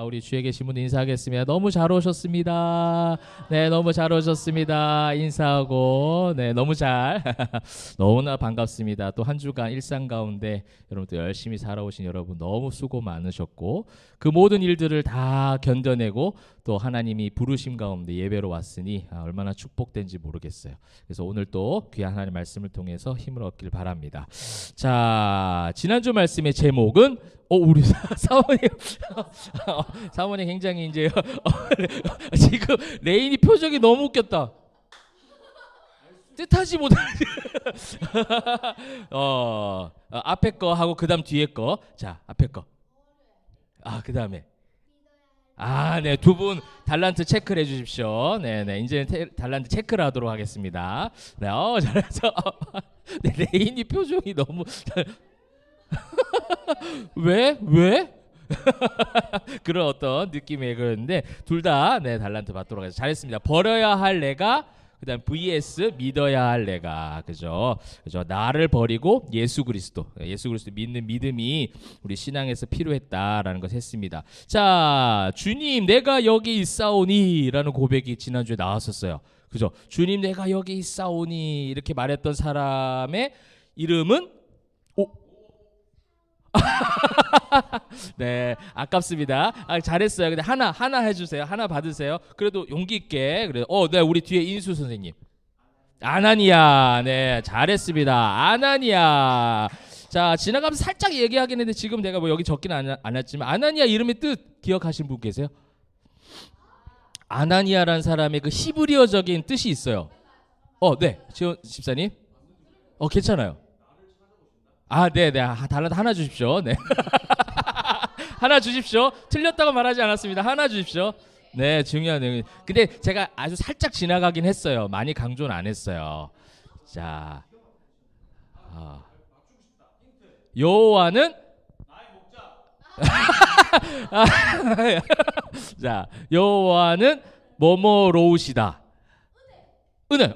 우리 주위에 계신 분들 인사하겠습니다. 너무 잘 오셨습니다. 네, 너무 잘 오셨습니다. 인사하고 네, 너무 잘 너무나 반갑습니다. 또 한 주간 일상 가운데 여러분들 열심히 살아오신 여러분 너무 수고 많으셨고 그 모든 일들을 다 견뎌내고 또 하나님이 부르심 가운데 예배로 왔으니 얼마나 축복된지 모르겠어요. 그래서 오늘 또 귀한 하나님 말씀을 통해서 힘을 얻길 바랍니다. 자, 지난주 말씀의 제목은 우리 사모님 굉장히 이제 지금 레인이 표정이 너무 웃겼다. 뜻하지 못한 앞에 거 하고 그다음 뒤에 거. 자, 앞에 거. 그다음에 네, 두 분 달란트 체크를 해주십시오. 네, 이제 달란트 체크를 하도록 하겠습니다. 네, 잘해서 네, 레인이 표정이 너무 왜? 그런 어떤 느낌의 그런데 둘 다 네, 달란트 받도록 해서 잘했습니다. 버려야 할 내가 그다음 vs 믿어야 할 내가 그죠? 나를 버리고 예수 그리스도 믿는 믿음이 우리 신앙에서 필요했다라는 것을 했습니다. 자, 주님 내가 여기 있사오니라는 고백이 지난주에 나왔었어요. 그죠? 주님 내가 여기 있사오니 이렇게 말했던 사람의 이름은 네, 아깝습니다. 잘했어요. 근데 하나 해주세요. 하나 받으세요. 그래도 용기 있게. 그래. 네, 우리 뒤에 인수 선생님. 아나니아. 네, 잘했습니다. 아나니아. 자, 지나가면서 살짝 얘기하긴 했는데 지금 내가 뭐 여기 적기는 않았지만 아나니아 이름의 뜻 기억하신 분 계세요? 아나니아라는 사람의 그 히브리어적인 뜻이 있어요. 네, 지원 집사님. 괜찮아요. 네, 달란트 하나 주십시오. 네. 하나 주십시오. 틀렸다고 말하지 않았습니다. 하나 주십시오. 네, 중요한 내용. 근데 제가 아주 살짝 지나가긴 했어요. 많이 강조는 안 했어요. 자, 여호와는 자, 여호와는 뭐뭐로우시다. 은혜.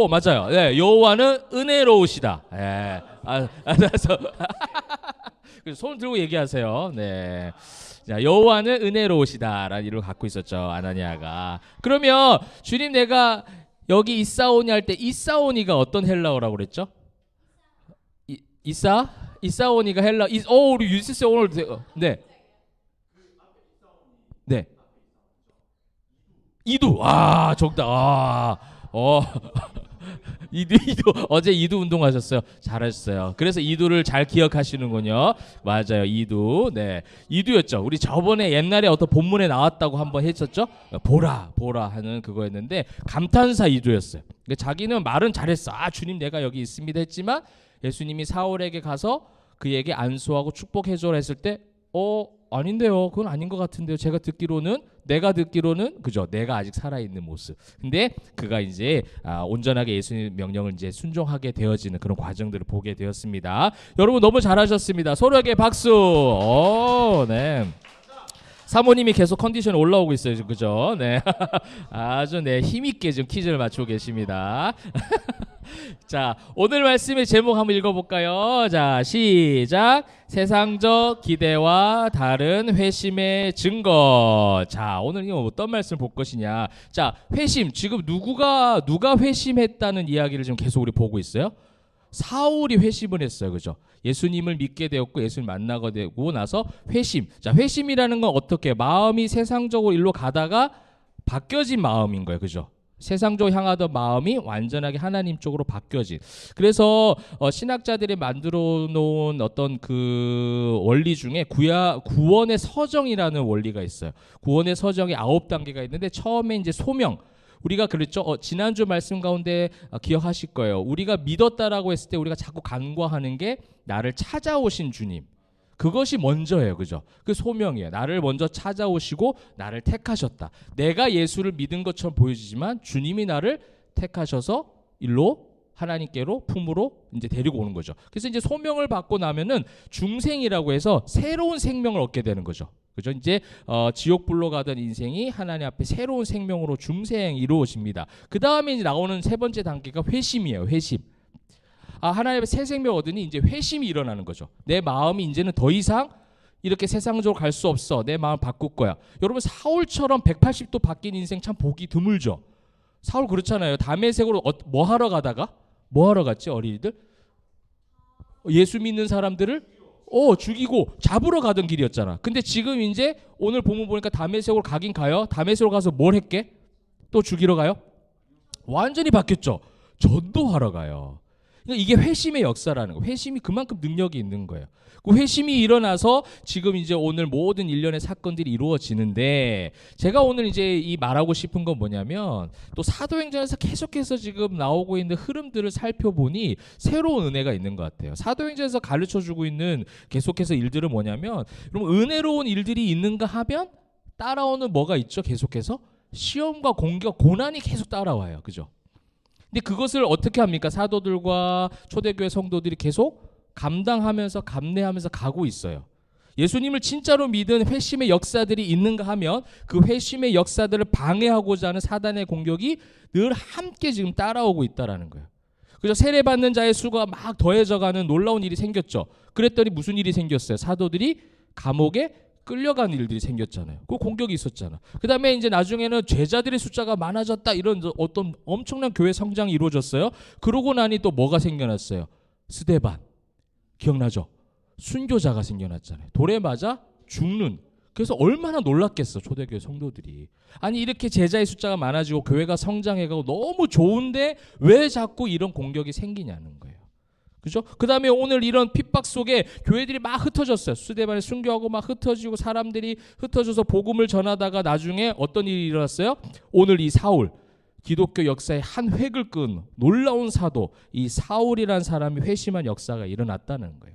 맞아요. 네, 여호와는 은혜로우시다. 예. 그래서 손 들고 얘기하세요. 네. 자, 여호와는 은혜로우시다라는 이름을 갖고 있었죠. 아나니아가. 그러면 주님 내가 여기 있사오니 할 때 있사오니가 어떤 헬라어라고 그랬죠? 있사오니가 헬라. 우리 유지스 오늘 네. 네. 이두. 정답. 이두 어제 이두 운동하셨어요. 잘하셨어요. 그래서 이두를 잘 기억하시는군요. 맞아요. 이두. 네, 이두였죠. 우리 저번에 옛날에 어떤 본문에 나왔다고 한번 했었죠. 보라 하는 그거였는데 감탄사 이두였어요. 자기는 말은 잘했어. 주님 내가 여기 있습니다 했지만 예수님이 사울에게 가서 그에게 안수하고 축복해줘라 했을 때 아닌데요. 그건 아닌 것 같은데요. 내가 듣기로는 그죠. 내가 아직 살아있는 모습. 근데 그가 이제 온전하게 예수님 명령을 이제 순종하게 되어지는 그런 과정들을 보게 되었습니다. 여러분 너무 잘하셨습니다. 서로에게 박수. 네. 사모님이 계속 컨디션이 올라오고 있어요. 그죠? 네. 아주 힘있게 지금 퀴즈를 맞추고 계십니다. 자, 오늘 말씀의 제목 한번 읽어볼까요? 자, 시작. 세상적 기대와 다른 회심의 증거. 자, 오늘 어떤 말씀을 볼 것이냐. 자, 회심. 지금 누가 회심했다는 이야기를 지금 계속 우리 보고 있어요? 사울이 회심을 했어요. 그죠? 예수님을 믿게 되었고 예수님 만나게 되고 나서 회심. 자, 회심이라는 건 어떻게 마음이 세상적으로 일로 가다가 바뀌어진 마음인 거예요. 그죠? 세상적으로 향하던 마음이 완전하게 하나님 쪽으로 바뀌어진. 그래서 신학자들이 만들어 놓은 어떤 그 원리 중에 구원의 서정이라는 원리가 있어요. 구원의 서정이 9단계가 있는데 처음에 이제 소명. 우리가 그랬죠. 지난주 말씀 가운데 기억하실 거예요. 우리가 믿었다라고 했을 때 우리가 자꾸 간과하는 게 나를 찾아오신 주님. 그것이 먼저예요. 그죠? 그 소명이에요. 나를 먼저 찾아오시고 나를 택하셨다. 내가 예수를 믿은 것처럼 보여지지만 주님이 나를 택하셔서 일로 하나님께로 품으로 이제 데리고 오는 거죠. 그래서 이제 소명을 받고 나면은 중생이라고 해서 새로운 생명을 얻게 되는 거죠. 그죠? 이제 지옥불로 가던 인생이 하나님 앞에 새로운 생명으로 중생 이루어집니다. 그 다음에 이제 나오는 세 번째 단계가 회심이에요. 회심. 하나님 앞에 새 생명 얻으니 이제 회심이 일어나는 거죠. 내 마음이 이제는 더 이상 이렇게 세상적으로 갈 수 없어. 내 마음 바꿀 거야. 여러분 사울처럼 180도 바뀐 인생 참 보기 드물죠. 사울 그렇잖아요. 다메섹으로 뭐 하러 가다가 뭐 하러 갔지 어린이들? 예수 믿는 사람들을 죽이고 잡으러 가던 길이었잖아. 근데 지금 이제 오늘 본문 보니까 다메섹으로 가긴 가요. 다메섹으로 가서 뭘 했게? 또 죽이러 가요? 완전히 바뀌었죠. 전도하러 가요. 그러니까 이게 회심의 역사라는 거예요. 회심이 그만큼 능력이 있는 거예요. 그 회심이 일어나서 지금 이제 오늘 모든 일련의 사건들이 이루어지는데 제가 오늘 이제 이 말하고 싶은 건 뭐냐면 또 사도행전에서 계속해서 지금 나오고 있는 흐름들을 살펴보니 새로운 은혜가 있는 것 같아요. 사도행전에서 가르쳐주고 있는 계속해서 일들은 뭐냐면 여러분 은혜로운 일들이 있는가 하면 따라오는 뭐가 있죠? 계속해서 시험과 공격, 고난이 계속 따라와요. 그죠? 근데 그것을 어떻게 합니까? 사도들과 초대교회 성도들이 계속 감당하면서 감내하면서 가고 있어요. 예수님을 진짜로 믿은 회심의 역사들이 있는가 하면 그 회심의 역사들을 방해하고자 하는 사단의 공격이 늘 함께 지금 따라오고 있다라는 거예요. 그래서 세례받는 자의 수가 막 더해져가는 놀라운 일이 생겼죠. 그랬더니 무슨 일이 생겼어요? 사도들이 감옥에 끌려간 일들이 생겼잖아요. 그 공격이 있었잖아. 그 다음에 이제 나중에는 제자들의 숫자가 많아졌다 이런 어떤 엄청난 교회 성장이 이루어졌어요. 그러고 나니 또 뭐가 생겨났어요? 스데반. 기억나죠? 순교자가 생겨났잖아요. 돌에 맞아 죽는. 그래서 얼마나 놀랐겠어 초대교회 성도들이. 아니 이렇게 제자의 숫자가 많아지고 교회가 성장해가고 너무 좋은데 왜 자꾸 이런 공격이 생기냐는 거예요. 그죠? 그 다음에 오늘 이런 핍박 속에 교회들이 막 흩어졌어요. 스데반에 순교하고 막 흩어지고 사람들이 흩어져서 복음을 전하다가 나중에 어떤 일이 일어났어요? 오늘 이 사울, 기독교 역사의 한 획을 끈 놀라운 사도, 이 사울이라는 사람이 회심한 역사가 일어났다는 거예요.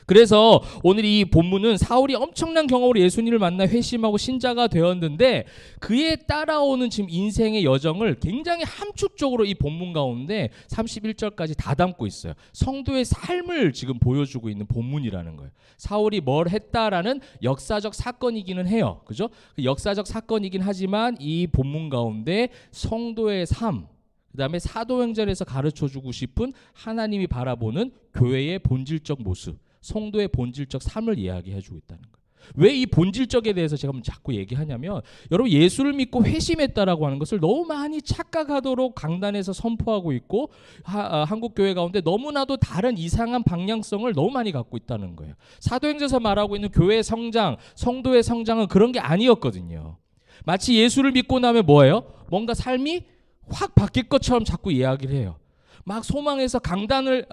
그래서 오늘 이 본문은 사울이 엄청난 경험으로 예수님을 만나 회심하고 신자가 되었는데 그에 따라오는 지금 인생의 여정을 굉장히 함축적으로 이 본문 가운데 31절까지 다 담고 있어요. 성도의 삶을 지금 보여주고 있는 본문이라는 거예요. 사울이 뭘 했다라는 역사적 사건이기는 해요. 그죠? 역사적 사건이긴 하지만 이 본문 가운데 성도의 삶, 그 다음에 사도행전에서 가르쳐주고 싶은 하나님이 바라보는 교회의 본질적 모습, 성도의 본질적 삶을 이야기해주고 있다는 거예요. 왜 이 본질적에 대해서 제가 자꾸 얘기하냐면 여러분 예수를 믿고 회심했다라고 하는 것을 너무 많이 착각하도록 강단에서 선포하고 있고 한국 교회 가운데 너무나도 다른 이상한 방향성을 너무 많이 갖고 있다는 거예요. 사도행전에서 말하고 있는 교회의 성장, 성도의 성장은 그런 게 아니었거든요. 마치 예수를 믿고 나면 뭐예요? 뭔가 삶이 확 바뀔 것처럼 자꾸 이야기를 해요. 막 소망에서 강단을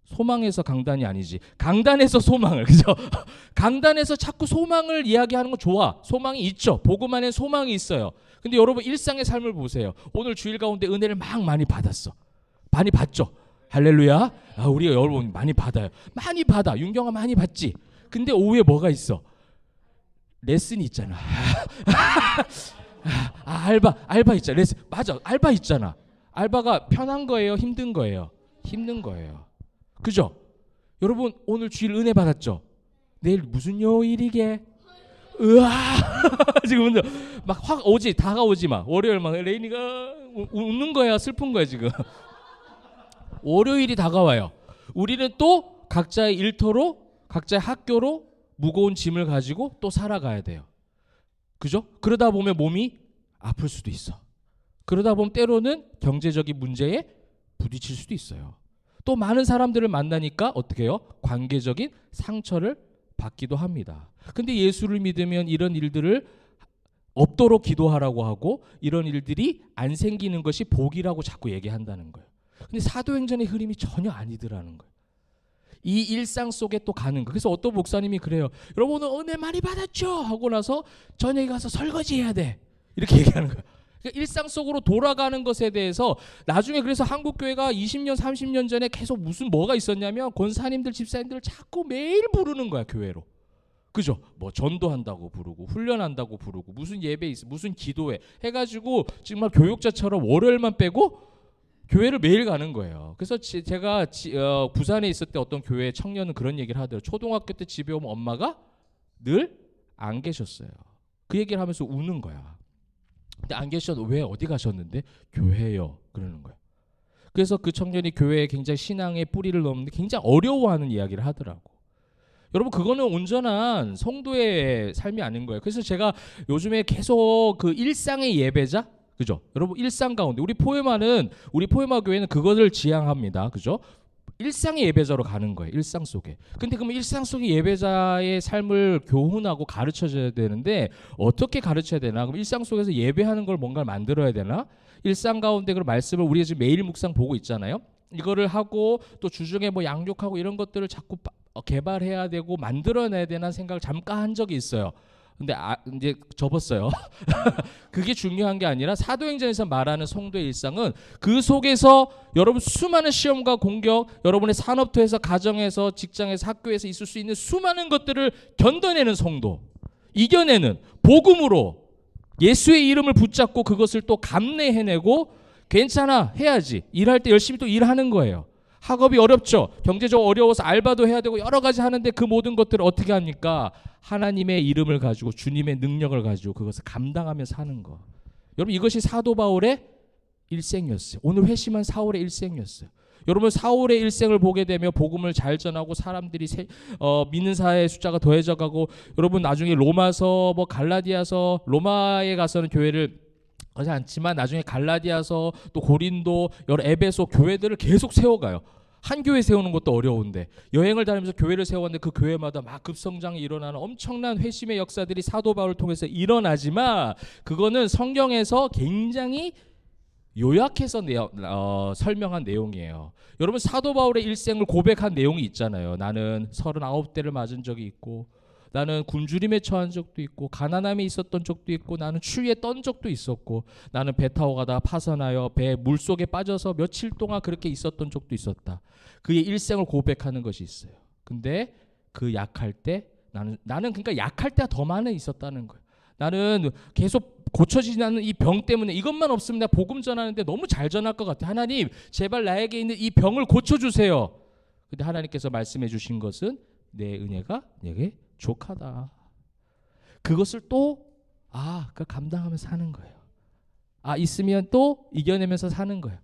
소망에서 강단이 아니지. 강단에서 소망을. 그죠? 강단에서 자꾸 소망을 이야기하는 거 좋아. 소망이 있죠. 복음 안에 소망이 있어요. 근데 여러분 일상의 삶을 보세요. 오늘 주일 가운데 은혜를 막 많이 받았어. 많이 받죠. 할렐루야. 우리가 여러분 많이 받아요. 많이 받아. 윤경아 많이 받지. 근데 오후에 뭐가 있어? 레슨이 있잖아. 알바 있잖아. 레슨. 맞아. 알바 있잖아. 알바가 편한 거예요? 힘든 거예요? 힘든 거예요. 그죠? 여러분 오늘 주일 은혜 받았죠? 내일 무슨 요일이게? 으아 지금 막 확 오지 다가오지 마. 월요일 막 레인이가 웃는 거야 슬픈 거야 지금. 월요일이 다가와요. 우리는 또 각자의 일터로 각자의 학교로 무거운 짐을 가지고 또 살아가야 돼요. 그죠? 그러다 보면 몸이 아플 수도 있어. 그러다 보면 때로는 경제적인 문제에 부딪힐 수도 있어요. 또 많은 사람들을 만나니까 어떻게 해요? 관계적인 상처를 받기도 합니다. 근데 예수를 믿으면 이런 일들을 없도록 기도하라고 하고 이런 일들이 안 생기는 것이 복이라고 자꾸 얘기한다는 거예요. 근데 사도행전의 흐름이 전혀 아니더라는 거예요. 이 일상 속에 또 가는 거. 그래서 어떤 목사님이 그래요. 여러분 오늘 은혜 많이 받았죠? 하고 나서 저녁에 가서 설거지 해야 돼. 이렇게 얘기하는 거예요. 그러니까 일상 속으로 돌아가는 것에 대해서 나중에 그래서 한국교회가 20년 30년 전에 계속 무슨 뭐가 있었냐면 권사님들 집사님들 자꾸 매일 부르는 거야 교회로. 그죠? 뭐 전도한다고 부르고 훈련한다고 부르고 무슨 예배 있어 무슨 기도회 해가지고 정말 교육자처럼 월요일만 빼고 교회를 매일 가는 거예요. 그래서 제가 부산에 있을 때 어떤 교회 청년은 그런 얘기를 하더라고요. 초등학교 때 집에 오면 엄마가 늘 안 계셨어요. 그 얘기를 하면서 우는 거야. 근데 안 계셔도 왜 어디 가셨는데? 교회요. 그러는 거예요. 그래서 그 청년이 교회에 굉장히 신앙의 뿌리를 넣는데 굉장히 어려워하는 이야기를 하더라고. 여러분 그거는 온전한 성도의 삶이 아닌 거예요. 그래서 제가 요즘에 계속 그 일상의 예배자, 그죠? 여러분 일상 가운데 우리 포에마 교회는 그것을 지향합니다. 그죠? 일상의 예배자로 가는 거예요. 일상 속에. 근데 그러면 일상 속의 예배자의 삶을 교훈하고 가르쳐줘야 되는데 어떻게 가르쳐야 되나? 그럼 일상 속에서 예배하는 걸 뭔가를 만들어야 되나? 일상 가운데 그 말씀을 우리가 지금 매일 묵상 보고 있잖아요. 이거를 하고 또 주중에 뭐 양육하고 이런 것들을 자꾸 개발해야 되고 만들어내야 되나 생각을 잠깐 한 적이 있어요. 근데 이제 접었어요. 그게 중요한 게 아니라 사도행전에서 말하는 성도의 일상은 그 속에서 여러분 수많은 시험과 공격, 여러분의 산업토에서, 가정에서, 직장에서, 학교에서 있을 수 있는 수많은 것들을 견뎌내는 성도, 이겨내는 복음으로 예수의 이름을 붙잡고 그것을 또 감내해내고 괜찮아 해야지, 일할 때 열심히 또 일하는 거예요. 학업이 어렵죠. 경제적으로 어려워서 알바도 해야 되고 여러 가지 하는데 그 모든 것들을 어떻게 합니까? 하나님의 이름을 가지고 주님의 능력을 가지고 그것을 감당하면서 하는 거. 여러분 이것이 사도 바울의 일생이었어요. 오늘 회심한 사울의 일생이었어요. 여러분 사울의 일생을 보게 되면 복음을 잘 전하고 사람들이 믿는 사회의 숫자가 더해져가고, 여러분 나중에 로마서 뭐 갈라디아서, 로마에 가서는 교회를 하지 않지만 나중에 갈라디아서 또 고린도 여러 에베소 교회들을 계속 세워가요. 한 교회 세우는 것도 어려운데 여행을 다니면서 교회를 세웠는데 그 교회마다 막 급성장이 일어나는 엄청난 회심의 역사들이 사도 바울을 통해서 일어나지만 그거는 성경에서 굉장히 요약해서 설명한 내용이에요. 여러분 사도 바울의 일생을 고백한 내용이 있잖아요. 나는 39대를 맞은 적이 있고, 나는 굶주림에 처한 적도 있고, 가난함에 있었던 적도 있고, 나는 추위에 떤 적도 있었고, 나는 배 타고 가다가 파선하여 배 물속에 빠져서 며칠 동안 그렇게 있었던 적도 있었다. 그의 일생을 고백하는 것이 있어요. 근데 그 약할 때 나는 그러니까 약할 때가 더 많이 있었다는 거예요. 나는 계속 고쳐지지 않는 이 병 때문에 이것만 없으면 내가 복음 전하는데 너무 잘 전할 것 같아. 하나님 제발 나에게 있는 이 병을 고쳐주세요. 근데 하나님께서 말씀해 주신 것은 내 은혜가 내게 족하다. 그것을 또 그걸 감당하면서 사는 거예요. 있으면 또 이겨내면서 사는 거예요.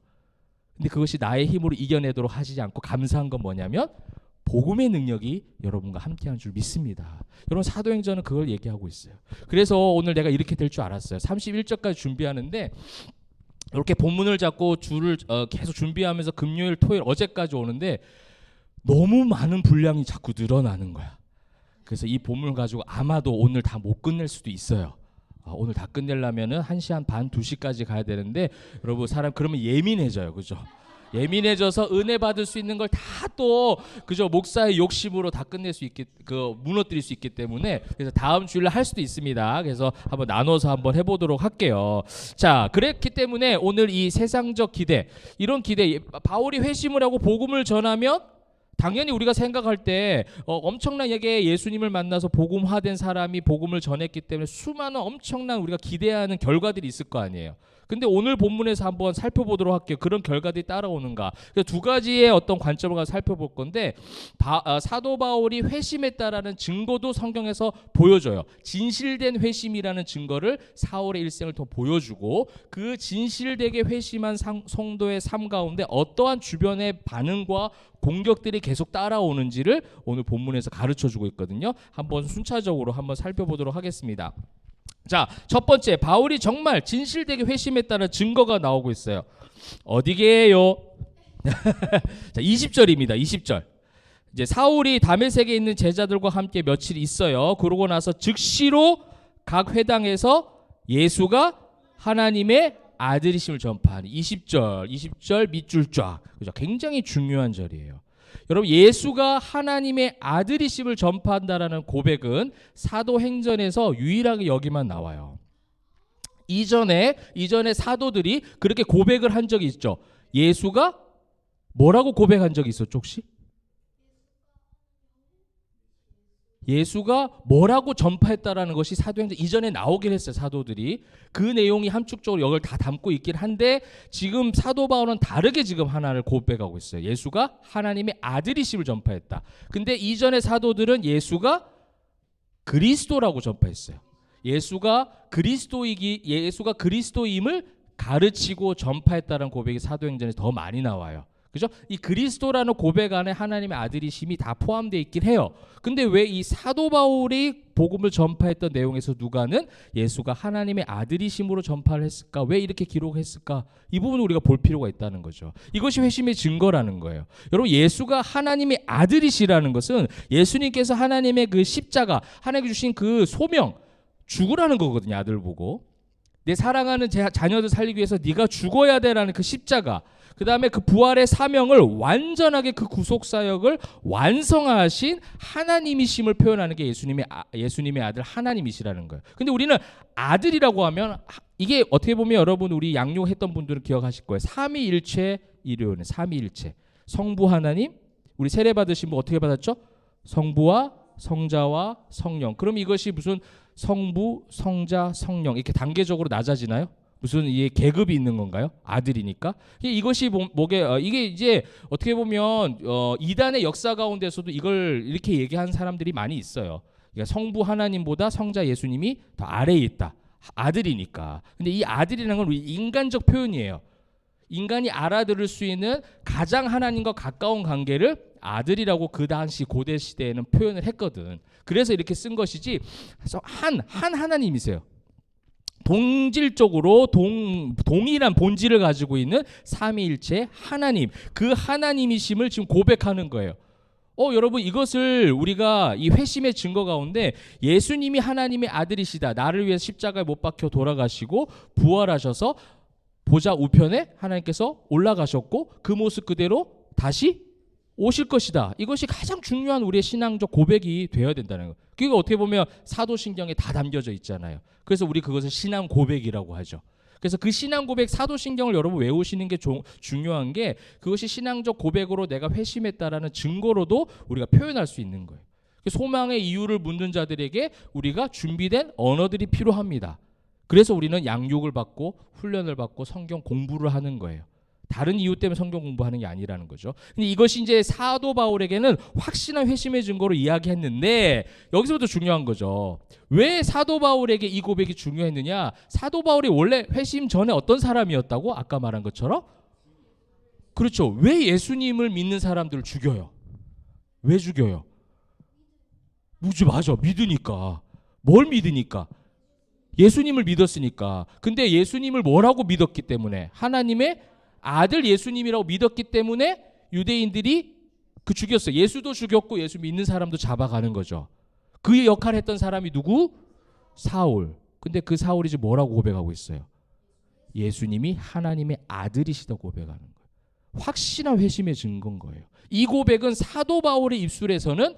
근데 그것이 나의 힘으로 이겨내도록 하지 않고 감사한 건 뭐냐면 복음의 능력이 여러분과 함께한 줄 믿습니다. 여러분 사도행전은 그걸 얘기하고 있어요. 그래서 오늘 내가 이렇게 될 줄 알았어요. 31절까지 준비하는데 이렇게 본문을 잡고 줄을 계속 준비하면서 금요일, 토요일, 어제까지 오는데 너무 많은 분량이 자꾸 늘어나는 거야. 그래서 이 본문을 가지고 아마도 오늘 다 못 끝낼 수도 있어요. 오늘 다 끝내려면은 1시 반, 2시까지 가야 되는데 여러분 사람 그러면 예민해져요. 그죠? 예민해져서 은혜 받을 수 있는 걸 다 또 그죠? 목사의 욕심으로 다 끝낼 수 있게 무너뜨릴 수 있기 때문에 그래서 다음 주일날 할 수도 있습니다. 그래서 한번 나눠서 한번 해보도록 할게요. 자, 그랬기 때문에 오늘 이 세상적 기대, 이런 기대, 바울이 회심을 하고 복음을 전하면 당연히 우리가 생각할 때 엄청나게 예수님을 만나서 복음화된 사람이 복음을 전했기 때문에 수많은 엄청난 우리가 기대하는 결과들이 있을 거 아니에요. 근데 오늘 본문에서 한번 살펴보도록 할게요. 그런 결과들이 따라오는가. 그래서 두 가지의 어떤 관점을 가서 살펴볼 건데 사도 바울이 회심했다라는 증거도 성경에서 보여줘요. 진실된 회심이라는 증거를 사울의 일생을 더 보여주고, 그 진실되게 회심한 성도의 삶 가운데 어떠한 주변의 반응과 공격들이 계속 따라오는지를 오늘 본문에서 가르쳐주고 있거든요. 한번 순차적으로 한번 살펴보도록 하겠습니다. 자, 첫 번째, 바울이 정말 진실되게 회심했다는 증거가 나오고 있어요. 어디게요? 자, 20절입니다. 20절. 이제 사울이 다메섹에 있는 제자들과 함께 며칠 있어요. 그러고 나서 즉시로 각 회당에서 예수가 하나님의 아들이심을 전파하는 20절 밑줄 쫙. 그죠? 굉장히 중요한 절이에요. 여러분 예수가 하나님의 아들이심을 전파한다라는 고백은 사도행전에서 유일하게 여기만 나와요. 이전에 사도들이 그렇게 고백을 한 적이 있죠. 예수가 뭐라고 고백한 적이 있었죠 혹시? 예수가 뭐라고 전파했다라는 것이 사도행전 이전에 나오긴 했어요. 사도들이 그 내용이 함축적으로 여기를 다 담고 있긴 한데 지금 사도 바울은 다르게 지금 하나를 고백하고 있어요. 예수가 하나님의 아들이심을 전파했다. 근데 이전의 사도들은 예수가 그리스도라고 전파했어요. 예수가 그리스도임을 가르치고 전파했다는 고백이 사도행전에서 더 많이 나와요. 그죠? 이 그리스도라는 고백 안에 하나님의 아들이심이 다 포함되어 있긴 해요. 근데 왜 이 사도 바울이 복음을 전파했던 내용에서 누가는 예수가 하나님의 아들이심으로 전파를 했을까? 왜 이렇게 기록했을까? 이 부분을 우리가 볼 필요가 있다는 거죠. 이것이 회심의 증거라는 거예요. 여러분, 예수가 하나님의 아들이시라는 것은 예수님께서 하나님의 그 십자가, 하나님께 주신 그 소명, 죽으라는 거거든요. 아들 보고. 내 사랑하는 자녀들 살리기 위해서 네가 죽어야 돼라는 그 십자가, 그 다음에 그 부활의 사명을 완전하게 그 구속사역을 완성하신 하나님이심을 표현하는 게 예수님의 아들 하나님이시라는 거예요. 근데 우리는 아들이라고 하면 이게 어떻게 보면 여러분 우리 양육했던 분들은 기억하실 거예요. 삼위일체 이료는 삼위일체. 성부 하나님, 우리 세례 받으신 분 어떻게 받았죠? 성부와 성자와 성령. 그럼 이것이 무슨 성부, 성자, 성령 이렇게 단계적으로 낮아지나요? 무슨 이게 계급이 있는 건가요? 아들이니까. 이것이 이게 이제 어떻게 보면 이단의 역사 가운데서도 이걸 이렇게 얘기한 사람들이 많이 있어요. 그러니까 성부 하나님보다 성자 예수님이 더 아래에 있다. 아들이니까. 근데 이 아들이라는 건 우리 인간적 표현이에요. 인간이 알아들을 수 있는 가장 하나님과 가까운 관계를 아들이라고 그 당시 고대 시대에는 표현을 했거든. 그래서 이렇게 쓴 것이지 한 하나님이세요. 동질적으로 동일한 본질을 가지고 있는 삼위일체 하나님, 그 하나님이심을 지금 고백하는 거예요. 여러분, 이것을 우리가 이 회심의 증거 가운데 예수님이 하나님의 아들이시다, 나를 위해 십자가에 못 박혀 돌아가시고 부활하셔서 보좌 우편에 하나님께서 올라가셨고 그 모습 그대로 다시 오실 것이다. 이것이 가장 중요한 우리의 신앙적 고백이 되어야 된다는 거예요. 그게 어떻게 보면 사도신경에 다 담겨져 있잖아요. 그래서 우리 그것을 신앙 고백이라고 하죠. 그래서 그 신앙 고백 사도신경을 여러분 외우시는 게 중요한 게 그것이 신앙적 고백으로 내가 회심했다라는 증거로도 우리가 표현할 수 있는 거예요. 소망의 이유를 묻는 자들에게 우리가 준비된 언어들이 필요합니다. 그래서 우리는 양육을 받고 훈련을 받고 성경 공부를 하는 거예요. 다른 이유 때문에 성경 공부하는 게 아니라는 거죠. 근데 이것이 이제 사도 바울에게는 확신한 회심의 증거로 이야기했는데 여기서부터 중요한 거죠. 왜 사도 바울에게 이 고백이 중요했느냐? 사도 바울이 원래 회심 전에 어떤 사람이었다고? 아까 말한 것처럼? 그렇죠. 왜 예수님을 믿는 사람들을 죽여요? 왜 죽여요? 맞아. 믿으니까. 뭘 믿으니까? 예수님을 믿었으니까. 근데 예수님을 뭐라고 믿었기 때문에? 하나님의 아들 예수님이라고 믿었기 때문에 유대인들이 죽였어요. 예수도 죽였고 예수 믿는 사람도 잡아가는 거죠. 그 역할을 했던 사람이 누구? 사울. 근데 그 사울이 지금 뭐라고 고백하고 있어요? 예수님이 하나님의 아들이시다고 고백하는 거예요. 확신한 회심의 증거인 거예요. 이 고백은 사도 바울의 입술에서는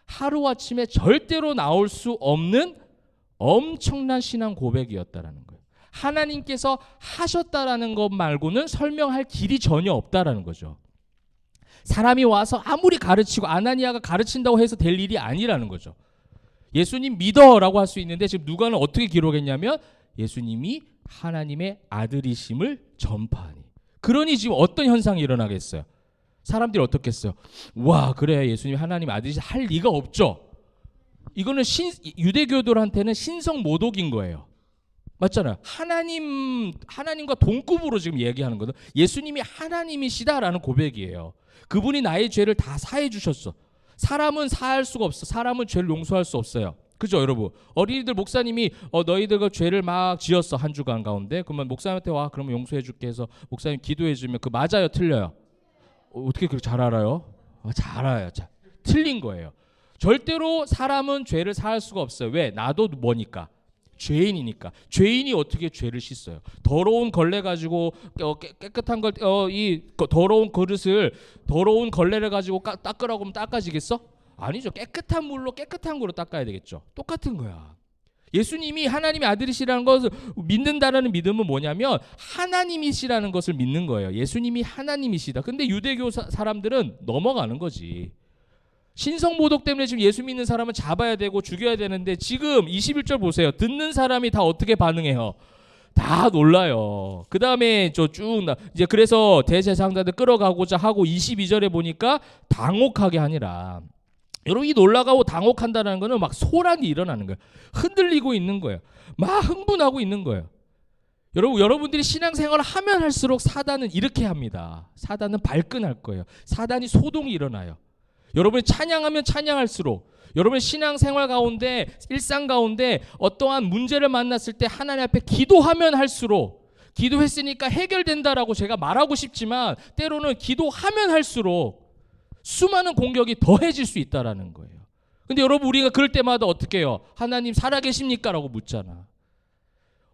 하루아침에 절대로 나올 수 없는 엄청난 신앙 고백이었다라는 거예요. 하나님께서 하셨다라는 것 말고는 설명할 길이 전혀 없다라는 거죠. 사람이 와서 아무리 가르치고 아나니아가 가르친다고 해서 될 일이 아니라는 거죠. 예수님 믿어라고 할 수 있는데 지금 누가는 어떻게 기록했냐면 예수님이 하나님의 아들이심을 전파하니. 그러니 지금 어떤 현상이 일어나겠어요? 사람들이 어떻겠어요? 와, 그래, 예수님이 하나님 아들이시 할 리가 없죠. 이거는 유대교들한테는 신성모독인 거예요. 맞잖아요. 하나님과 동급으로 지금 얘기하는 거든. 예수님이 하나님이시다라는 고백이에요. 그분이 나의 죄를 다 사해 주셨어. 사람은 사할 수가 없어. 사람은 죄를 용서할 수 없어요. 그죠, 여러분? 어린이들 목사님이 너희들과 죄를 막 지었어 한 주간 가운데. 그러면 목사님한테 와, 그러면 용서해 줄게 해서 목사님 기도해 주면 그 맞아요, 틀려요? 어떻게 그렇게 잘 알아요? 잘 알아요. 틀린 거예요. 절대로 사람은 죄를 사할 수가 없어요. 왜? 나도 뭐니까? 죄인이니까. 죄인이 어떻게 죄를 씻어요? 더러운 걸레 가지고 깨끗한 이 더러운 그릇을 더러운 걸레를 가지고 닦으라고 하면 닦아지겠어? 아니죠. 깨끗한 물로 깨끗한 거로 닦아야 되겠죠. 똑같은 거야. 예수님이 하나님의 아들이시라는 것을 믿는다라는 믿음은 뭐냐면 하나님이시라는 것을 믿는 거예요. 예수님이 하나님이시다. 근데 유대교 사람들은 넘어가는 거지. 신성모독 때문에 지금 예수 믿는 사람은 잡아야 되고 죽여야 되는데 지금 21절 보세요. 듣는 사람이 다 어떻게 반응해요? 다 놀라요. 그 다음에 이제 그래서 대제사장들 끌어가고자 하고 22절에 보니까 당혹하게 하니라. 여러분, 이 놀라가고 당혹한다는 거는 막 소란이 일어나는 거예요. 흔들리고 있는 거예요. 막 흥분하고 있는 거예요. 여러분들이 신앙생활을 하면 할수록 사단은 이렇게 합니다. 사단은 발끈할 거예요. 사단이 소동이 일어나요. 여러분이 찬양하면 찬양할수록, 여러분의 신앙생활 가운데, 일상 가운데 어떠한 문제를 만났을 때 하나님 앞에 기도하면 할수록, 기도했으니까 해결된다라고 제가 말하고 싶지만 때로는 기도하면 할수록 수많은 공격이 더해질 수 있다라는 거예요. 근데 여러분, 우리가 그럴 때마다 어떻게 해요? 하나님 살아계십니까? 라고 묻잖아.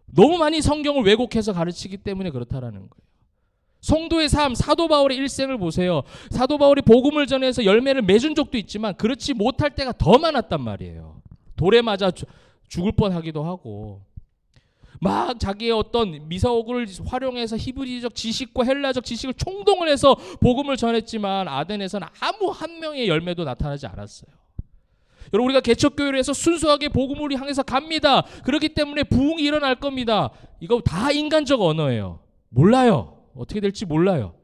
너무 많이 성경을 왜곡해서 가르치기 때문에 그렇다라는 거예요. 성도의 삶, 사도 바울의 일생을 보세요. 사도 바울이 복음을 전해서 열매를 맺은 적도 있지만 그렇지 못할 때가 더 많았단 말이에요. 돌에 맞아 죽을 뻔하기도 하고, 막 자기의 어떤 미사옥을 활용해서 히브리적 지식과 헬라적 지식을 총동을 해서 복음을 전했지만 아덴에서는 아무 한 명의 열매도 나타나지 않았어요. 여러분, 우리가 개척교회를 해서 순수하게 복음을 향해서 갑니다. 그렇기 때문에 부흥이 일어날 겁니다. 이거 다 인간적 언어예요. 몰라요. 어떻게 될지 몰라요.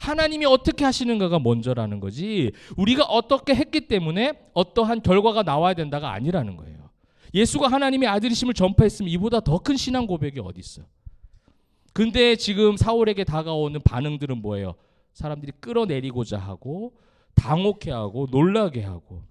하나님이 어떻게 하시는가가 먼저라는 거지, 우리가 어떻게 했기 때문에 어떠한 결과가 나와야 된다가 아니라는 거예요. 예수가 하나님의 아들이심을 전파했으면 이보다 더 큰 신앙 고백이 어디 있어요? 근데 지금 사울에게 다가오는 반응들은 뭐예요? 사람들이 끌어내리고자 하고, 당혹해하고, 놀라게 하고.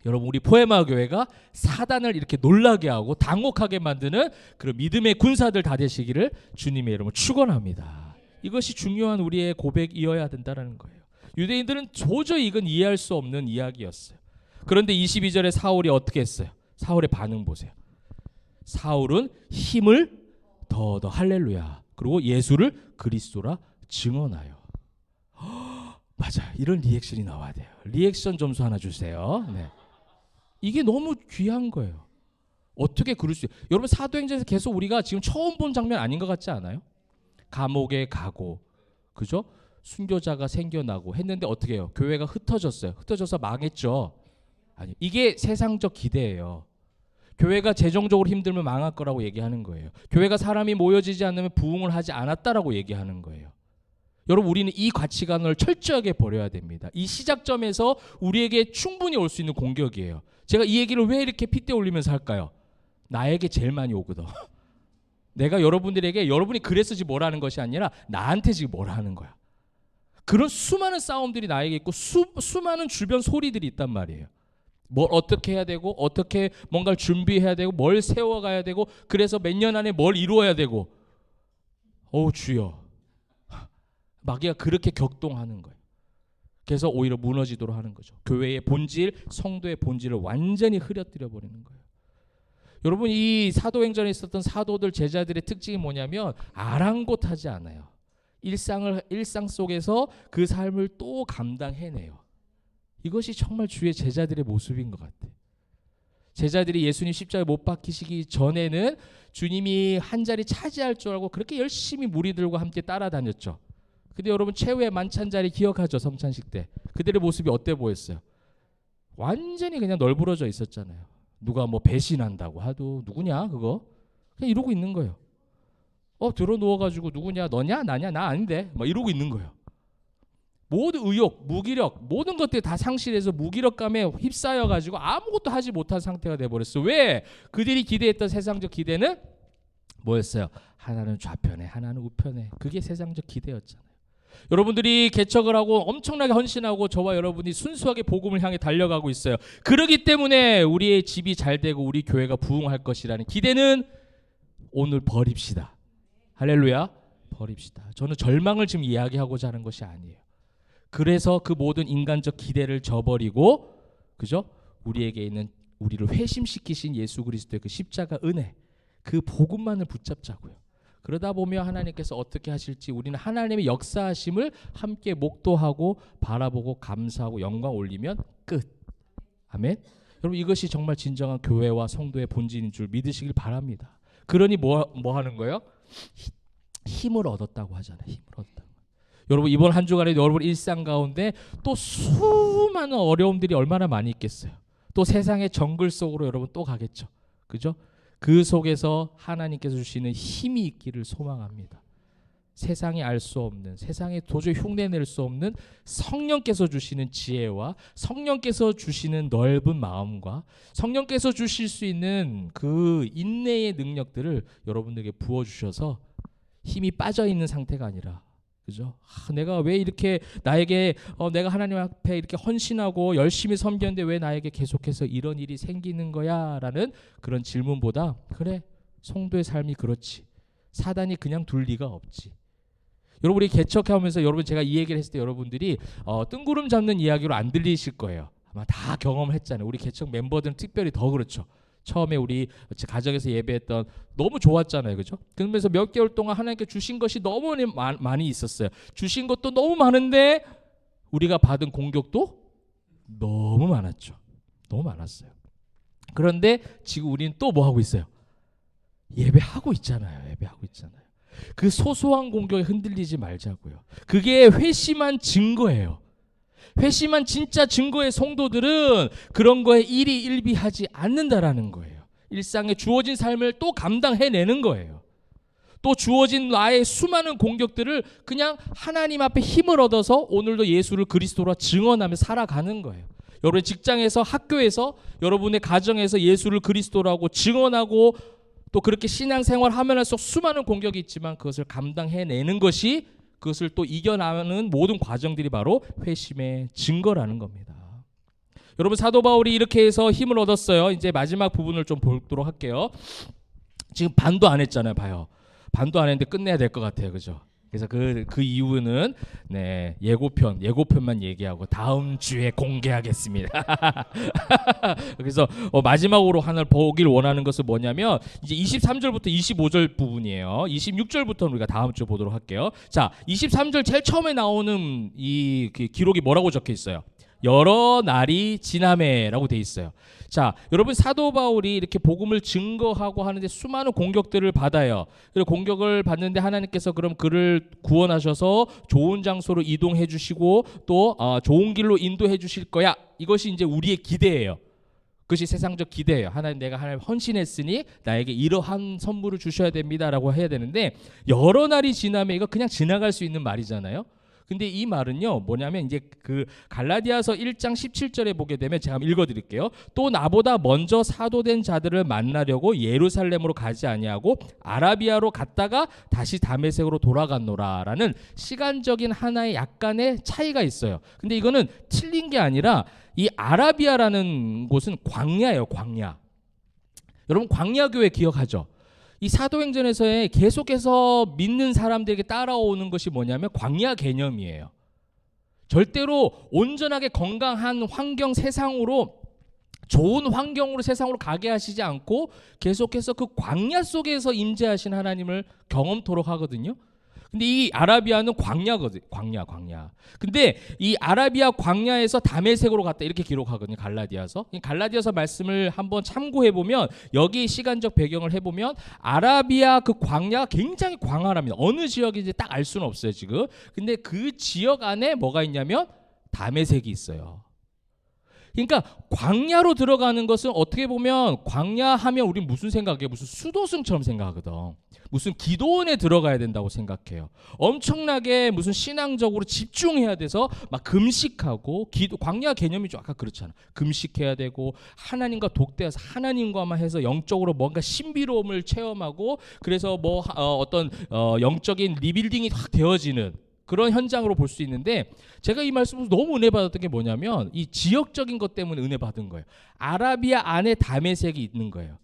여러분, 우리 포에마 교회가 사단을 이렇게 놀라게 하고 당혹하게 만드는 그런 믿음의 군사들 다 되시기를 주님의 이름으로 축원합니다. 이것이 중요한 우리의 고백이어야 된다는 거예요. 유대인들은 도저히 이건 이해할 수 없는 이야기였어요. 그런데 22절에 사울이 어떻게 했어요? 사울의 반응 보세요. 사울은 힘을 더 할렐루야, 그리고 예수를 그리스도라 증언하여. 맞아, 이런 리액션이 나와야 돼요. 리액션 점수 하나 주세요. 네. 이게 너무 귀한 거예요. 어떻게 그럴 수 있어요? 여러분, 사도행전에서 계속 우리가 지금 처음 본 장면 아닌 것 같지 않아요? 감옥에 가고, 그죠? 순교자가 생겨나고 했는데 어떻게 해요? 교회가 흩어졌어요. 흩어져서 망했죠. 아니, 이게 세상적 기대예요. 교회가 재정적으로 힘들면 망할 거라고 얘기하는 거예요. 교회가 사람이 모여지지 않으면 부흥을 하지 않았다라고 얘기하는 거예요. 여러분, 우리는 이 가치관을 철저하게 버려야 됩니다. 이 시작점에서 우리에게 충분히 올 수 있는 공격이에요. 제가 이 얘기를 왜 이렇게 핏대 올리면서 할까요? 나에게 제일 많이 오거든. 내가 여러분들에게 여러분이 그랬어지 뭐라는 것이 아니라 나한테 지금 뭐라 하는 거야. 그런 수많은 싸움들이 나에게 있고 수많은 주변 소리들이 있단 말이에요. 뭘 어떻게 해야 되고, 어떻게 뭔가를 준비해야 되고, 뭘 세워가야 되고, 그래서 몇 년 안에 뭘 이루어야 되고. 주여, 마귀가 그렇게 격동하는 거예요. 그래서 오히려 무너지도록 하는 거죠. 교회의 본질, 성도의 본질을 완전히 흐려뜨려 버리는 거예요. 여러분, 이 사도행전에 있었던 사도들, 제자들의 특징이 뭐냐면 아랑곳하지 않아요. 일상 속에서 그 삶을 또 감당해내요. 이것이 정말 주의 제자들의 모습인 것 같아요. 제자들이 예수님 십자가에 못 박히시기 전에는 주님이 한 자리 차지할 줄 알고 그렇게 열심히 무리들과 함께 따라다녔죠. 근데 여러분, 최후의 만찬 자리 기억하죠? 성찬식 때 그들의 모습이 어때 보였어요? 완전히 그냥 널브러져 있었잖아요. 누가 뭐 배신한다고 하도 누구냐 그거? 그냥 이러고 있는 거예요. 들어 누워가지고 누구냐, 너냐, 나냐, 나 아닌데 막 이러고 있는 거예요. 모든 의욕, 무기력, 모든 것들이 다 상실해서 무기력감에 휩싸여가지고 아무것도 하지 못한 상태가 돼버렸어. 왜? 그들이 기대했던 세상적 기대는 뭐였어요? 하나는 좌편에, 하나는 우편에. 그게 세상적 기대였잖아요. 여러분들이 개척을 하고 엄청나게 헌신하고 저와 여러분이 순수하게 복음을 향해 달려가고 있어요. 그러기 때문에 우리의 집이 잘 되고 우리 교회가 부흥할 것이라는 기대는 오늘 버립시다. 할렐루야. 버립시다. 저는 절망을 지금 이야기하고자 하는 것이 아니에요. 그래서 그 모든 인간적 기대를 저버리고, 그죠? 우리에게 있는, 우리를 회심시키신 예수 그리스도의 그 십자가 은혜, 그 복음만을 붙잡자고요. 그러다 보면 하나님께서 어떻게 하실지 우리는 하나님의 역사하심을 함께 목도하고 바라보고 감사하고 영광 올리면 끝. 아멘. 여러분, 이것이 정말 진정한 교회와 성도의 본질인 줄 믿으시길 바랍니다. 그러니 뭐 하는 거예요? 힘을 얻었다고 하잖아요. 힘을 얻었다고. 여러분, 이번 한 주간에 여러분 일상 가운데 또 수많은 어려움들이 얼마나 많이 있겠어요. 또 세상의 정글 속으로 여러분 또 가겠죠. 그죠? 그 속에서 하나님께서 주시는 힘이 있기를 소망합니다. 세상이 알 수 없는, 세상에 도저히 흉내낼 수 없는 성령께서 주시는 지혜와 성령께서 주시는 넓은 마음과 성령께서 주실 수 있는 그 인내의 능력들을 여러분들에게 부어주셔서 힘이 빠져있는 상태가 아니라, 그죠? 내가 왜 이렇게 나에게 내가 하나님 앞에 이렇게 헌신하고 열심히 섬겼는데 왜 나에게 계속해서 이런 일이 생기는 거야? 라는 그런 질문보다, 그래, 성도의 삶이 그렇지, 사단이 그냥 둘 리가 없지. 여러분, 우리 개척하면서 여러분, 제가 이 얘기를 했을 때 여러분들이 뜬구름 잡는 이야기로 안 들리실 거예요. 아마 다 경험을 했잖아요. 우리 개척 멤버들은 특별히 더 그렇죠. 처음에 우리 가정에서 예배했던 너무 좋았잖아요, 그죠? 그러면서 몇 개월 동안 하나님께 주신 것이 너무 많이 있었어요. 주신 것도 너무 많은데 우리가 받은 공격도 너무 많았죠. 너무 많았어요. 그런데 지금 우리는 또 뭐 하고 있어요? 예배하고 있잖아요. 예배하고 있잖아요. 그 소소한 공격에 흔들리지 말자고요. 그게 회심한 증거예요. 회심한 진짜 증거의 성도들은 그런 거에 일희일비하지 않는다라는 거예요. 일상에 주어진 삶을 또 감당해내는 거예요. 또 주어진 나의 수많은 공격들을 그냥 하나님 앞에 힘을 얻어서 오늘도 예수를 그리스도로 증언하며 살아가는 거예요. 여러분 직장에서, 학교에서, 여러분의 가정에서 예수를 그리스도라고 증언하고 또 그렇게 신앙생활 하면 할수록 수많은 공격이 있지만 그것을 감당해내는 것이, 그것을 또 이겨나가는 모든 과정들이 바로 회심의 증거라는 겁니다. 여러분, 사도 바울이 이렇게 해서 힘을 얻었어요. 이제 마지막 부분을 좀 보도록 할게요. 지금 반도 안 했잖아요. 봐요. 반도 안 했는데 끝내야 될 것 같아요. 그죠? 그래서 그 이유는 예고편만 얘기하고 다음 주에 공개하겠습니다. 그래서 마지막으로 하나 보길 원하는 것은 뭐냐면 이제 23절부터 25절 부분이에요. 26절부터는 우리가 다음 주에 보도록 할게요. 자, 23절 제일 처음에 나오는 이 기록이 뭐라고 적혀 있어요? 여러 날이 지나매라고 돼 있어요. 자, 여러분, 사도 바울이 이렇게 복음을 증거하고 하는데 수많은 공격들을 받아요. 그리고 공격을 받는데 하나님께서 그럼 그를 구원하셔서 좋은 장소로 이동해 주시고 또 좋은 길로 인도해 주실 거야. 이것이 이제 우리의 기대예요. 그것이 세상적 기대예요. 하나님, 내가 하나님 헌신했으니 나에게 이러한 선물을 주셔야 됩니다라고 해야 되는데, 여러 날이 지나면 이거 그냥 지나갈 수 있는 말이잖아요. 근데 이 말은요, 뭐냐면 이제 그 갈라디아서 1장 17절에 보게 되면 제가 한번 읽어드릴게요. 또 나보다 먼저 사도된 자들을 만나려고 예루살렘으로 가지 아니하고 아라비아로 갔다가 다시 다메섹으로 돌아갔노라라는 시간적인 하나의 약간의 차이가 있어요. 근데 이거는 틀린 게 아니라 이 아라비아라는 곳은 광야예요, 광야. 여러분, 광야교회 기억하죠? 이 사도행전에서의 계속해서 믿는 사람들에게 따라오는 것이 뭐냐면 광야 개념이에요. 절대로 온전하게 건강한 환경, 세상으로, 좋은 환경으로 세상으로 가게 하시지 않고 계속해서 그 광야 속에서 임재하신 하나님을 경험토록 하거든요. 근데 이 아라비아는 광야거든. 광야. 근데 이 아라비아 광야에서 다메섹으로 갔다 이렇게 기록하거든요. 갈라디아서. 갈라디아서 말씀을 한번 참고해 보면, 여기 시간적 배경을 해 보면 아라비아 그 광야가 굉장히 광활합니다. 어느 지역인지 딱 알 수는 없어요, 지금. 근데 그 지역 안에 뭐가 있냐면 다메섹이 있어요. 그러니까 광야로 들어가는 것은 어떻게 보면, 광야하면 우리 무슨 생각해요? 무슨 수도승처럼 생각하거든. 무슨 기도원에 들어가야 된다고 생각해요. 엄청나게 무슨 신앙적으로 집중해야 돼서 막 금식하고, 광야 개념이 좀 아까 그렇잖아. 금식해야 되고 하나님과 독대해서 하나님과만 해서 영적으로 뭔가 신비로움을 체험하고, 그래서 뭐 어떤 영적인 리빌딩이 확 되어지는 그런 현장으로 볼 수 있는데, 제가 이 말씀에서 너무 은혜 받았던 게 뭐냐면 이 지역적인 것 때문에 은혜 받은 거예요. 아라비아 안에 다메섹이 있는 거예요.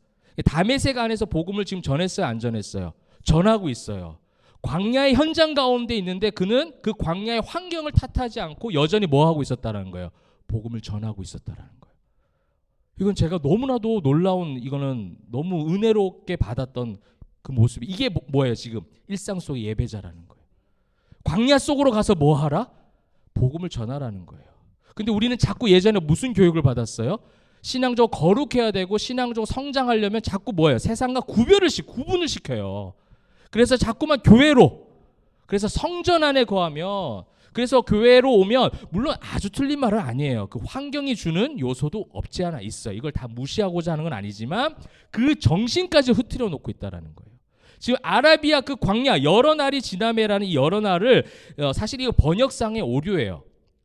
다메섹 안에서 복음을 지금 전했어요, 안 전했어요? 전하고 있어요. 광야의 현장 가운데 있는데 그는 그 광야의 환경을 탓하지 않고 여전히 뭐 하고 있었다라는 거예요? 복음을 전하고 있었다라는 거예요. 이건 제가 너무나도 놀라운, 이거는 너무 은혜롭게 받았던 그 모습이, 이게 뭐예요? 지금 일상 속의 예배자라는 거예요. 광야 속으로 가서 뭐 하라? 복음을 전하라는 거예요. 근데 우리는 자꾸 예전에 무슨 교육을 받았어요? 신앙적으로 거룩해야 되고 신앙적으로 성장하려면 자꾸 뭐예요? 세상과 구분을 시켜요. 그래서 자꾸만 교회로, 그래서 성전 안에 거하며, 그래서 교회로 오면, 물론 아주 틀린 말은 아니에요. 그 환경이 주는 요소도 없지 않아 있어요. 이걸 다 무시하고자 하는 건 아니지만 그 정신까지 흐트려 놓고 있다라는 거예요. 지금 아라비아 그 광야 여러 날이 지나매라는 이 여러 날을 사실 이거 번역상의 오류예요.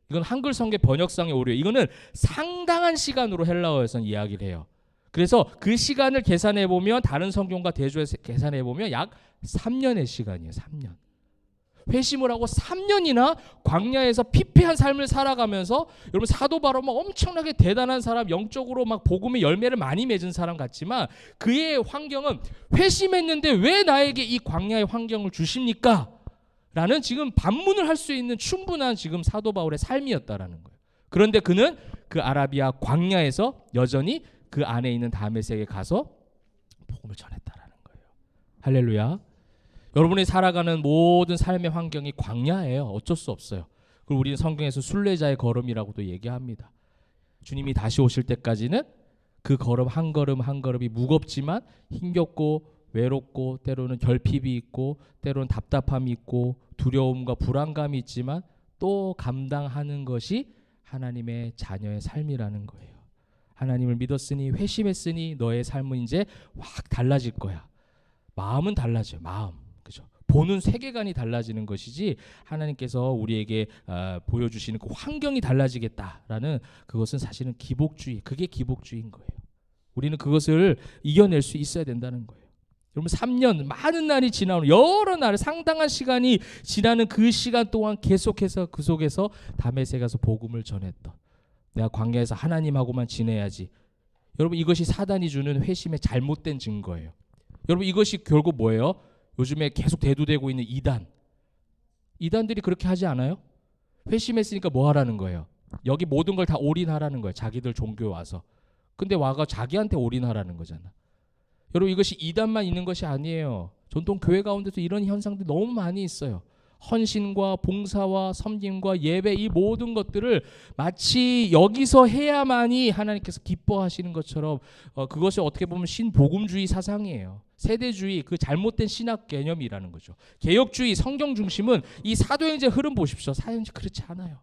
이건 한글 성경 번역상의 오류예요. 이거는 상당한 시간으로 헬라어에서는 이야기를 해요. 그래서 그 시간을 계산해 보면 다른 성경과 대조해서 계산해 보면 약 3년의 시간이에요. 3년. 회심을 하고 3년이나 광야에서 피폐한 삶을 살아가면서 여러분 사도 바로 막 엄청나게 대단한 사람, 영적으로 막 복음의 열매를 많이 맺은 사람 같지만 그의 환경은 회심했는데 왜 나에게 이 광야의 환경을 주십니까? 라는 지금 반문을 할 수 있는 충분한 지금 사도 바울의 삶이었다라는 거예요. 그런데 그는 그 아라비아 광야에서 여전히 그 안에 있는 다메섹에 가서 복음을 전했다라는 거예요. 할렐루야. 여러분이 살아가는 모든 삶의 환경이 광야예요. 어쩔 수 없어요. 그리고 우리는 성경에서 순례자의 걸음이라고도 얘기합니다. 주님이 다시 오실 때까지는 그 걸음 한 걸음 한 걸음이 무겁지만 힘겹고 외롭고 때로는 결핍이 있고 때로는 답답함이 있고 두려움과 불안감이 있지만 또 감당하는 것이 하나님의 자녀의 삶이라는 거예요. 하나님을 믿었으니 회심했으니 너의 삶은 이제 확 달라질 거야. 마음은 달라져요. 마음. 그죠? 보는 세계관이 달라지는 것이지 하나님께서 우리에게 보여주시는 그 환경이 달라지겠다라는 그것은 사실은 기복주의. 그게 기복주의인 거예요. 우리는 그것을 이겨낼 수 있어야 된다는 거예요. 여러분 3년 많은 날이 지나오는 여러 날 상당한 시간이 지나는 그 시간 동안 계속해서 그 속에서 다메섹에 가서 복음을 전했던 내가 광야에서 하나님하고만 지내야지. 여러분 이것이 사단이 주는 회심의 잘못된 증거예요. 여러분 이것이 결국 뭐예요? 요즘에 계속 대두되고 있는 이단들이 그렇게 하지 않아요? 회심했으니까 뭐 하라는 거예요? 여기 모든 걸 다 올인하라는 거예요. 자기들 종교에 와서. 근데 와가 자기한테 올인하라는 거잖아. 여러분 이것이 이단만 있는 것이 아니에요. 전통 교회 가운데도 이런 현상들이 너무 많이 있어요. 헌신과 봉사와 섬김과 예배 이 모든 것들을 마치 여기서 해야만이 하나님께서 기뻐하시는 것처럼 그것이 어떻게 보면 신복음주의 사상이에요. 세대주의 그 잘못된 신학 개념이라는 거죠. 개혁주의 성경 중심은 이 사도행전 흐름 보십시오. 사도행전 그렇지 않아요.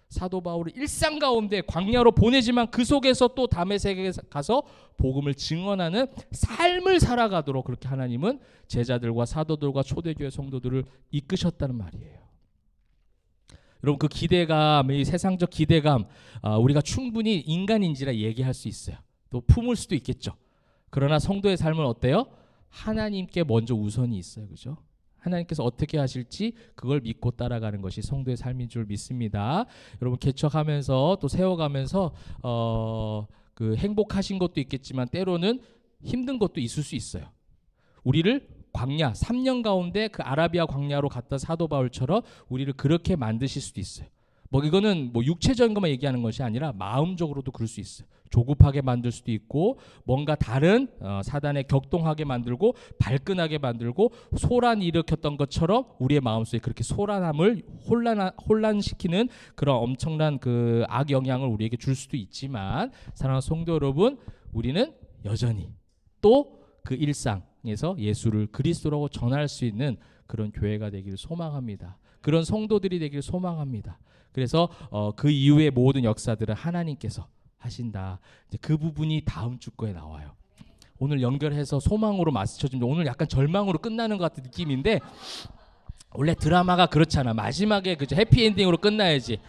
사도 바울을 일상 가운데 광야로 보내지만 그 속에서 또 다메섹에 가서 복음을 증언하는 삶을 살아가도록 그렇게 하나님은 제자들과 사도들과 초대교회 성도들을 이끄셨다는 말이에요. 여러분 그 기대감, 이 세상적 기대감 우리가 충분히 인간인지라 얘기할 수 있어요. 또 품을 수도 있겠죠. 그러나 성도의 삶은 어때요? 하나님께 먼저 우선이 있어요. 그죠? 하나님께서 어떻게 하실지 그걸 믿고 따라가는 것이 성도의 삶인 줄 믿습니다. 여러분 개척하면서 또 세워가면서 그 행복하신 것도 있겠지만 때로는 힘든 것도 있을 수 있어요. 우리를 광야 3년 가운데 그 아라비아 광야로 갔던 사도 바울처럼 우리를 그렇게 만드실 수도 있어요. 뭐 이거는 뭐 육체적인 것만 얘기하는 것이 아니라 마음적으로도 그럴 수 있어요. 조급하게 만들 수도 있고 뭔가 다른 사단에 격동하게 만들고 발끈하게 만들고 소란 일으켰던 것처럼 우리의 마음속에 그렇게 소란함을 혼란시키는 그런 엄청난 그 악 영향을 우리에게 줄 수도 있지만 사랑하는 성도 여러분 우리는 여전히 또 그 일상에서 예수를 그리스도라고 전할 수 있는 그런 교회가 되기를 소망합니다. 그런 성도들이 되기를 소망합니다. 그래서 그 이후의 모든 역사들은 하나님께서 하신다. 이제 그 부분이 다음 주 거에 나와요. 오늘 연결해서 소망으로 맞춰주면 오늘 약간 절망으로 끝나는 것 같은 느낌인데 원래 드라마가 그렇잖아. 마지막에 그죠 해피엔딩으로 끝나야지.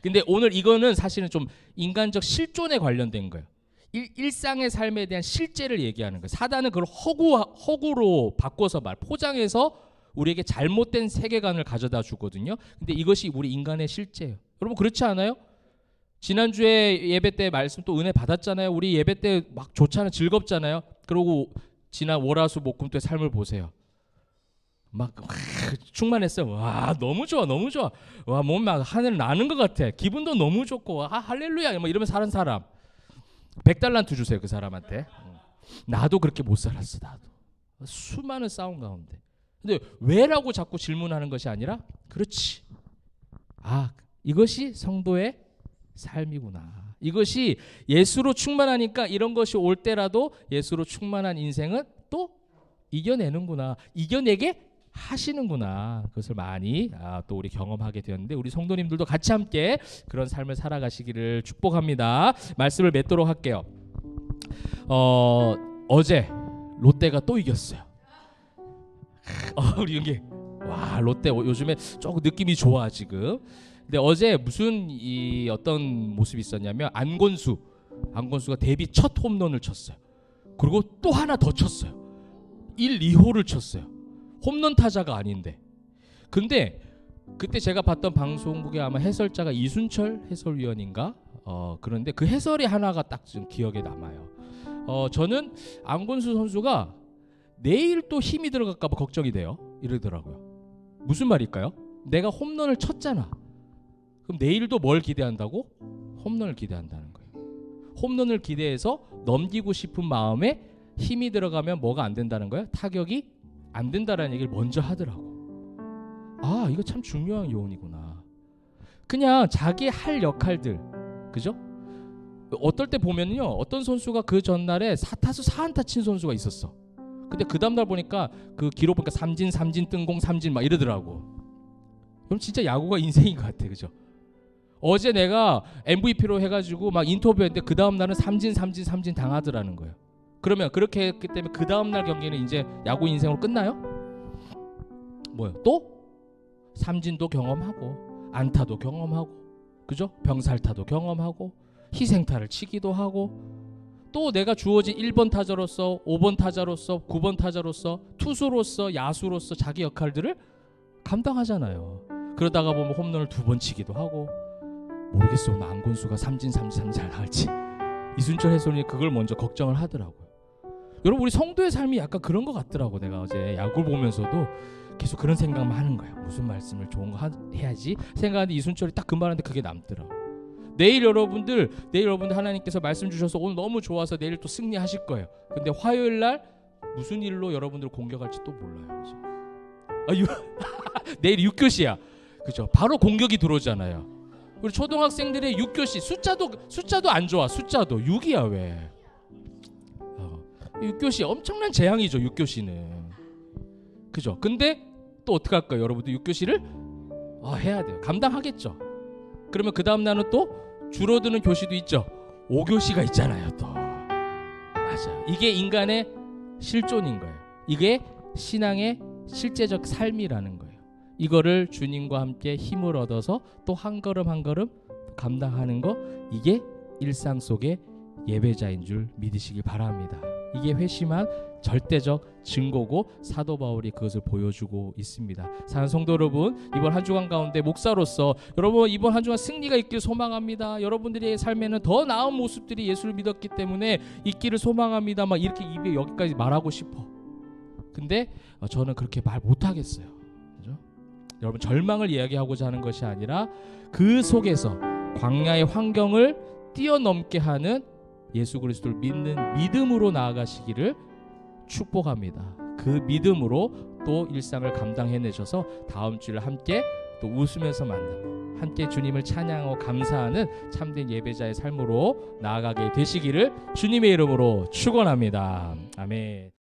근데 오늘 이거는 사실은 좀 인간적 실존에 관련된 거예요. 일상의 삶에 대한 실제를 얘기하는 거예요. 사단은 그걸 허구로 바꿔서 포장해서 우리에게 잘못된 세계관을 가져다 주거든요. 근데 이것이 우리 인간의 실제예요. 여러분 그렇지 않아요? 지난주에 예배 때 말씀 또 은혜 받았잖아요. 우리 예배 때 막 좋잖아요. 즐겁잖아요. 그리고 지난 월화수 목금 때 삶을 보세요. 막 충만했어요. 와 너무 좋아 너무 좋아. 와 몸 막 하늘 나는 것 같아. 기분도 너무 좋고 할렐루야 뭐 이러면서 사는 사람 100달란트 주세요 그 사람한테. 나도 그렇게 못 살았어. 나도 수많은 싸움 가운데. 근데 왜라고 자꾸 질문하는 것이 아니라 그렇지. 이것이 성도의 삶이구나. 이것이 예수로 충만하니까 이런 것이 올 때라도 예수로 충만한 인생은 또 이겨내는구나. 이겨내게 하시는구나. 그것을 많이 또 우리 경험하게 되었는데 우리 성도님들도 같이 함께 그런 삶을 살아가시기를 축복합니다. 말씀을 맺도록 할게요. 어제 롯데가 또 이겼어요. 우리 윤기. 와, 롯데 요즘에 조금 느낌이 좋아 지금. 근데 어제 무슨 이 어떤 모습이 있었냐면 안건수가 데뷔 첫 홈런을 쳤어요. 그리고 또 하나 더 쳤어요. 1, 2호를 쳤어요. 홈런 타자가 아닌데. 근데 그때 제가 봤던 방송국에 아마 해설자가 이순철 해설위원인가? 그런데 그 해설이 하나가 딱 지금 기억에 남아요. 저는 안건수 선수가 내일 또 힘이 들어갈까 봐 걱정이 돼요. 이러더라고요. 무슨 말일까요? 내가 홈런을 쳤잖아. 그럼 내일도 뭘 기대한다고? 홈런을 기대한다는 거예요. 홈런을 기대해서 넘기고 싶은 마음에 힘이 들어가면 뭐가 안 된다는 거예요? 타격이 안 된다라는 얘기를 먼저 하더라고. 아, 이거 참 중요한 요인이구나. 그냥 자기 할 역할들, 그죠? 어떨 때 보면요, 어떤 선수가 그 전날에 4타수 4안타 친 선수가 있었어. 근데 그 다음날 보니까 그 기록 보니까 삼진 뜬공 삼진 막 이러더라고. 그럼 진짜 야구가 인생인 것 같아, 그죠? 어제 내가 MVP로 해가지고 막 인터뷰했는데 그 다음날은 삼진 당하더라는 거예요. 그러면 그렇게 했기 때문에 그 다음날 경기는 이제 야구 인생으로 끝나요? 뭐요? 또? 삼진도 경험하고 안타도 경험하고, 그죠? 병살타도 경험하고 희생타를 치기도 하고, 또 내가 주어진 1번 타자로서 5번 타자로서 9번 타자로서 투수로서 야수로서 자기 역할들을 감당하잖아요. 그러다가 보면 홈런을 2번 치기도 하고. 모르겠어, 오늘 안건수가 삼진 잘 나갈지. 이순철 해설이 그걸 먼저 걱정을 하더라고요. 여러분, 우리 성도의 삶이 약간 그런 것 같더라고. 내가 어제 야구를 보면서도 계속 그런 생각만 하는 거야. 무슨 말씀을 좋은 거 해야지 생각하는데 이순철이 딱 그 말하는데 그게 남더라고. 내일 여러분들 하나님께서 말씀 주셔서 오늘 너무 좋아서 내일 또 승리하실 거예요. 근데 화요일 날 무슨 일로 여러분들 공격할지 또 몰라요. 그죠? 내일 6교시야. 그죠? 바로 공격이 들어오잖아요. 우리 초등학생들의 6교시 숫자도 안 좋아. 숫자도 6이야 왜? 6교시 엄청난 재앙이죠. 6교시는. 그죠? 근데 또 어떻게 할까요? 여러분들 6교시를 해야 돼요. 감당하겠죠. 그러면 그 다음 날은 또 줄어드는 교시도 있죠. 5교시가 있잖아요. 또 맞아요. 이게 인간의 실존인 거예요. 이게 신앙의 실제적 삶이라는 거예요. 이거를 주님과 함께 힘을 얻어서 또 한 걸음 한 걸음 감당하는 거, 이게 일상 속의 예배자인 줄 믿으시길 바랍니다. 이게 회심한 절대적 증거고 사도 바울이 그것을 보여주고 있습니다. 사랑하는 성도 여러분, 이번 한 주간 가운데 목사로서 여러분 이번 한 주간 승리가 있길 소망합니다. 여러분들의 삶에는 더 나은 모습들이 예수를 믿었기 때문에 있기를 소망합니다. 막 이렇게 입에 여기까지 말하고 싶어. 근데 저는 그렇게 말 못하겠어요. 그죠? 여러분, 절망을 이야기하고자 하는 것이 아니라 그 속에서 광야의 환경을 뛰어넘게 하는 예수 그리스도를 믿는 믿음으로 나아가시기를 축복합니다. 그 믿음으로 또 일상을 감당해내셔서 다음 주를 함께 또 웃으면서 만나고 함께 주님을 찬양하고 감사하는 참된 예배자의 삶으로 나아가게 되시기를 주님의 이름으로 축원합니다. 아멘.